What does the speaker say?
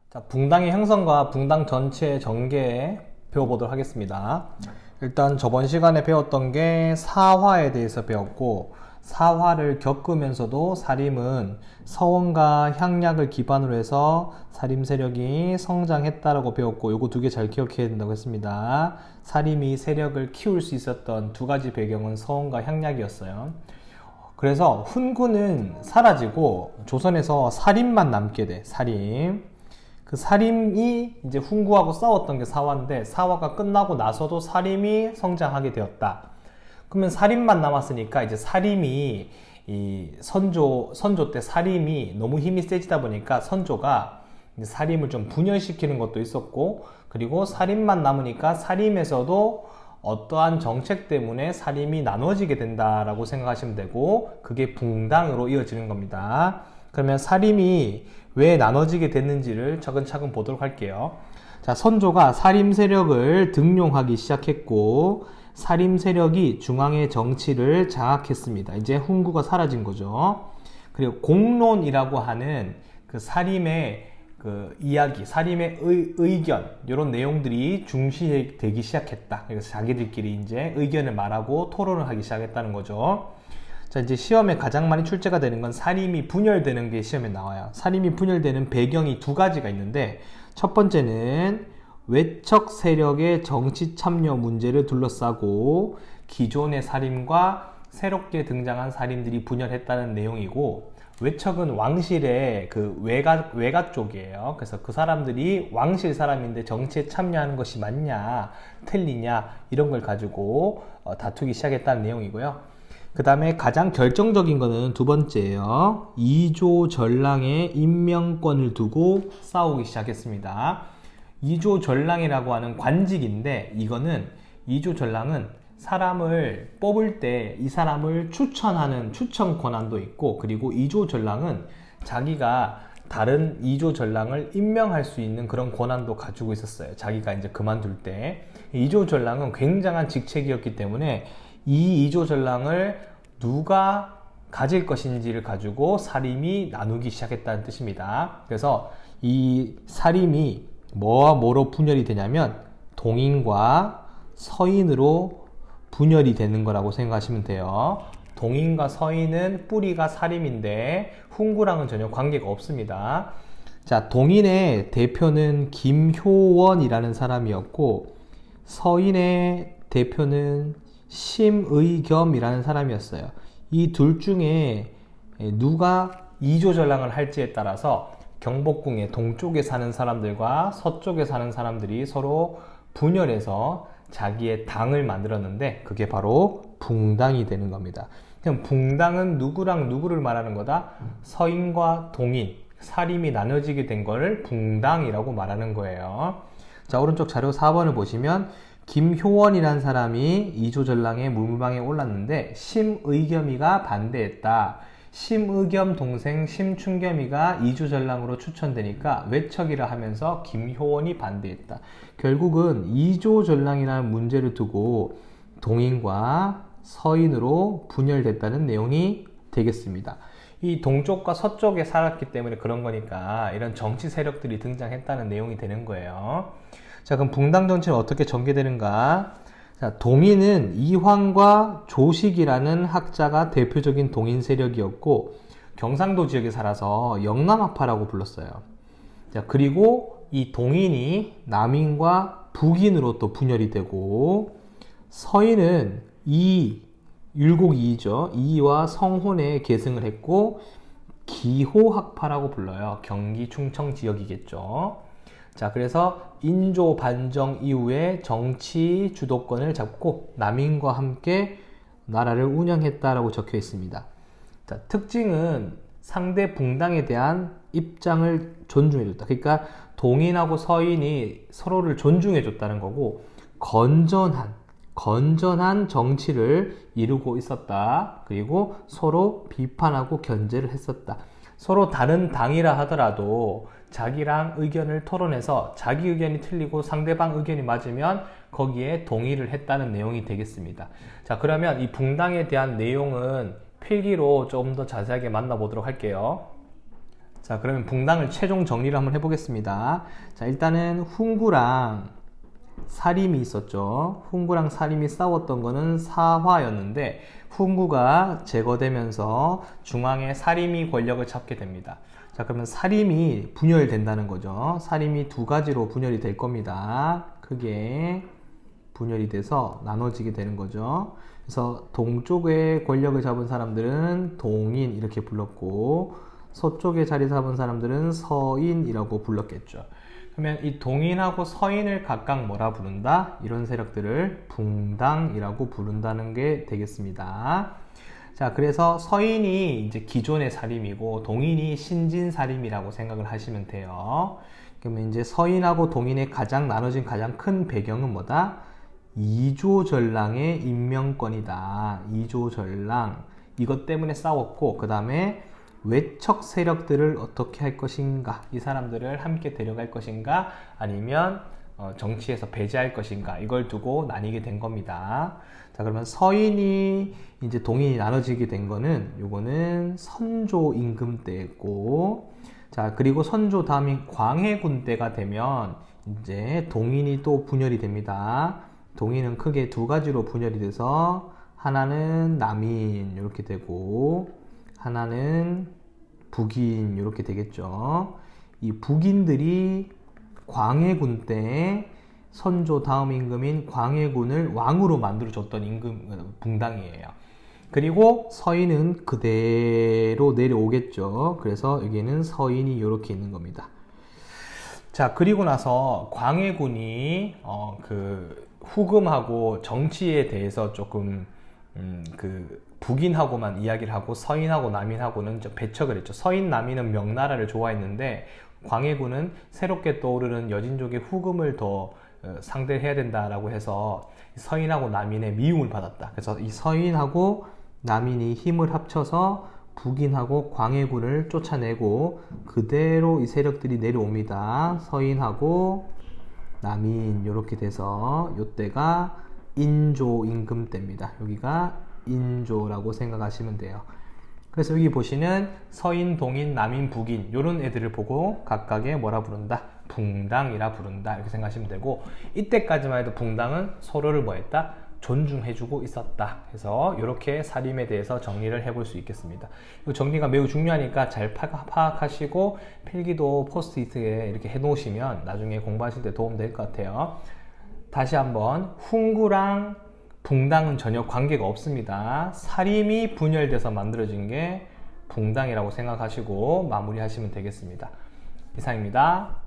자, 붕당의 형성과 붕당 전체의 전개 배워보도록 하겠습니다. 일단 저번 시간에 배웠던 게 사화에 대해서 배웠고, 사화를 겪으면서도 사림은 서원과 향약을 기반으로 해서 사림 세력이 성장했다라고 배웠고, 요거 두 개 잘 기억해야 된다고 했습니다. 사림이 세력을 키울 수 있었던 두 가지 배경은 서원과 향약이었어요. 그래서 훈구는 사라지고 조선에서 사림만 남게 돼. 사림. 그 사림이 이제 훈구하고 싸웠던 게 사화인데, 사화가 끝나고 나서도 사림이 성장하게 되었다. 그러면 사림만 남았으니까 이제 사림이 이 선조 때 사림이 너무 힘이 세지다 보니까 선조가 이제 사림을 좀 분열시키는 것도 있었고, 그리고 사림만 남으니까 사림에서도 어떠한 정책 때문에 사림이 나눠지게 된다라고 생각하시면 되고, 그게 붕당으로 이어지는 겁니다. 그러면 사림이 왜 나눠지게 됐는지를 차근차근 보도록 할게요. 자, 선조가 사림 세력을 등용하기 시작했고, 사림 세력이 중앙의 정치를 장악했습니다. 이제 훈구가 사라진 거죠. 그리고 공론이라고 하는 그 사림의 그 이야기, 사림의 의견, 이런 내용들이 중시되기 시작했다. 그래서 자기들끼리 이제 의견을 말하고 토론을 하기 시작했다는 거죠. 자, 이제 시험에 가장 많이 출제가 되는 건 사림이 분열되는 게 시험에 나와요. 사림이 분열되는 배경이 두 가지가 있는데, 첫 번째는 외척 세력의 정치 참여 문제를 둘러싸고 기존의 사림과 새롭게 등장한 사림들이 분열했다는 내용이고, 외척은 왕실의 그 외가 쪽이에요. 그래서 그 사람들이 왕실 사람인데 정치에 참여하는 것이 맞냐, 틀리냐, 이런 걸 가지고 다투기 시작했다는 내용이고요. 그 다음에 가장 결정적인 거는 두 번째예요. 이조 전랑의 임명권을 두고 싸우기 시작했습니다. 이조 전랑이라고 하는 관직인데, 이거는 이조 전랑은 사람을 뽑을 때 이 사람을 추천하는 추천 권한도 있고, 그리고 이조 전랑은 자기가 다른 이조 전랑을 임명할 수 있는 그런 권한도 가지고 있었어요. 자기가 이제 그만둘 때. 이조 전랑은 굉장한 직책이었기 때문에 이 이조 전랑을 누가 가질 것인지를 가지고 사림이 나누기 시작했다는 뜻입니다. 그래서 이 사림이 뭐와 뭐로 분열이 되냐면 동인과 서인으로 분열이 되는 거라고 생각하시면 돼요. 동인과 서인은 뿌리가 사림인데 훈구랑은 전혀 관계가 없습니다. 자, 동인의 대표는 김효원이라는 사람이었고, 서인의 대표는 심의겸이라는 사람이었어요. 이 둘 중에 누가 이조전랑을 할지에 따라서 경복궁의 동쪽에 사는 사람들과 서쪽에 사는 사람들이 서로 분열해서 자기의 당을 만들었는데, 그게 바로 붕당이 되는 겁니다. 그럼 붕당은 누구랑 누구를 말하는 거다? 서인과 동인, 사림이 나눠지게 된 거를 붕당이라고 말하는 거예요. 자, 오른쪽 자료 4번을 보시면 김효원이라는 사람이 이조전랑의 물무방에 올랐는데 심의겸이가 반대했다. 심의겸 동생 심춘겸이가 이조전랑으로 추천되니까 외척이라 하면서 김효원이 반대했다. 결국은 이조전랑이라는 문제를 두고 동인과 서인으로 분열됐다는 내용이 되겠습니다. 이 동쪽과 서쪽에 살았기 때문에 그런 거니까 이런 정치 세력들이 등장했다는 내용이 되는 거예요. 자, 그럼 붕당 정치는 어떻게 전개되는가? 자, 동인은 이황과 조식이라는 학자가 대표적인 동인 세력이었고, 경상도 지역에 살아서 영남학파라고 불렀어요. 자, 그리고 이 동인이 남인과 북인으로 또 분열이 되고, 서인은 율곡이이죠. 이와 성혼에 계승을 했고, 기호학파라고 불러요. 경기 충청 지역이겠죠. 자, 그래서 인조 반정 이후에 정치 주도권을 잡고 남인과 함께 나라를 운영했다라고 적혀 있습니다. 자, 특징은 상대 붕당에 대한 입장을 존중해줬다. 그러니까 동인하고 서인이 서로를 존중해줬다는 거고, 건전한 정치를 이루고 있었다. 그리고 서로 비판하고 견제를 했었다. 서로 다른 당이라 하더라도 자기랑 의견을 토론해서 자기 의견이 틀리고 상대방 의견이 맞으면 거기에 동의를 했다는 내용이 되겠습니다. 자, 그러면 이 붕당에 대한 내용은 필기로 좀 더 자세하게 만나보도록 할게요. 자, 그러면 붕당을 최종 정리를 한번 해보겠습니다. 자, 일단은 훈구랑 사림이 있었죠. 훈구랑 사림이 싸웠던 거는 사화였는데 훈구가 제거되면서 중앙에 사림이 권력을 잡게 됩니다. 자, 그러면 사림이 분열된다는 거죠. 사림이 두 가지로 분열이 될 겁니다. 크게 분열이 돼서 나눠지게 되는 거죠. 그래서 동쪽에 권력을 잡은 사람들은 동인 이렇게 불렀고 서쪽에 자리 잡은 사람들은 서인이라고 불렀겠죠. 그러면 이 동인하고 서인을 각각 뭐라 부른다? 이런 세력들을 붕당이라고 부른다는 게 되겠습니다. 자, 그래서 서인이 이제 기존의 사림이고 동인이 신진 사림이라고 생각을 하시면 돼요. 그러면 이제 서인하고 동인의 나눠진 가장 큰 배경은 뭐다? 이조전랑의 임명권이다. 이조전랑 이것 때문에 싸웠고 그 다음에 외척 세력들을 어떻게 할 것인가, 이 사람들을 함께 데려갈 것인가 아니면 정치에서 배제할 것인가, 이걸 두고 나뉘게 된 겁니다. 자, 그러면 서인이 이제 동인이 나눠지게 된 거는 요거는 선조 임금 때고, 자, 그리고 선조 다음인 광해군 때가 되면 이제 동인이 또 분열이 됩니다. 동인은 크게 두 가지로 분열이 돼서 하나는 남인 이렇게 되고 하나는 북인 이렇게 되겠죠. 이 북인들이 광해군 때 선조 다음 임금인 광해군을 왕으로 만들어줬던 임금 붕당이에요. 그리고 서인은 그대로 내려오겠죠. 그래서 여기는 서인이 이렇게 있는 겁니다. 자, 그리고 나서 광해군이 후금하고 정치에 대해서 조금 북인하고만 이야기를 하고 서인하고 남인하고는 좀 배척을 했죠. 서인, 남인은 명나라를 좋아했는데 광해군은 새롭게 떠오르는 여진족의 후금을 더 상대해야 된다라고 해서 서인하고 남인의 미움을 받았다. 그래서 이 서인하고 남인이 힘을 합쳐서 북인하고 광해군을 쫓아내고 그대로 이 세력들이 내려옵니다. 서인하고 남인 이렇게 돼서 이때가 인조 임금 때입니다. 여기가 인조라고 생각하시면 돼요. 그래서 여기 보시는 서인, 동인, 남인, 북인 이런 애들을 보고 각각의 뭐라 부른다? 붕당이라 부른다 이렇게 생각하시면 되고, 이때까지만 해도 붕당은 서로를 뭐했다? 존중해주고 있었다. 그래서 이렇게 사림에 대해서 정리를 해볼 수 있겠습니다. 이 정리가 매우 중요하니까 잘 파악하시고 필기도 포스트잇에 이렇게 해놓으시면 나중에 공부하실 때 도움 될 것 같아요. 다시 한번, 훈구랑 붕당은 전혀 관계가 없습니다. 사림이 분열돼서 만들어진 게 붕당이라고 생각하시고 마무리하시면 되겠습니다. 이상입니다.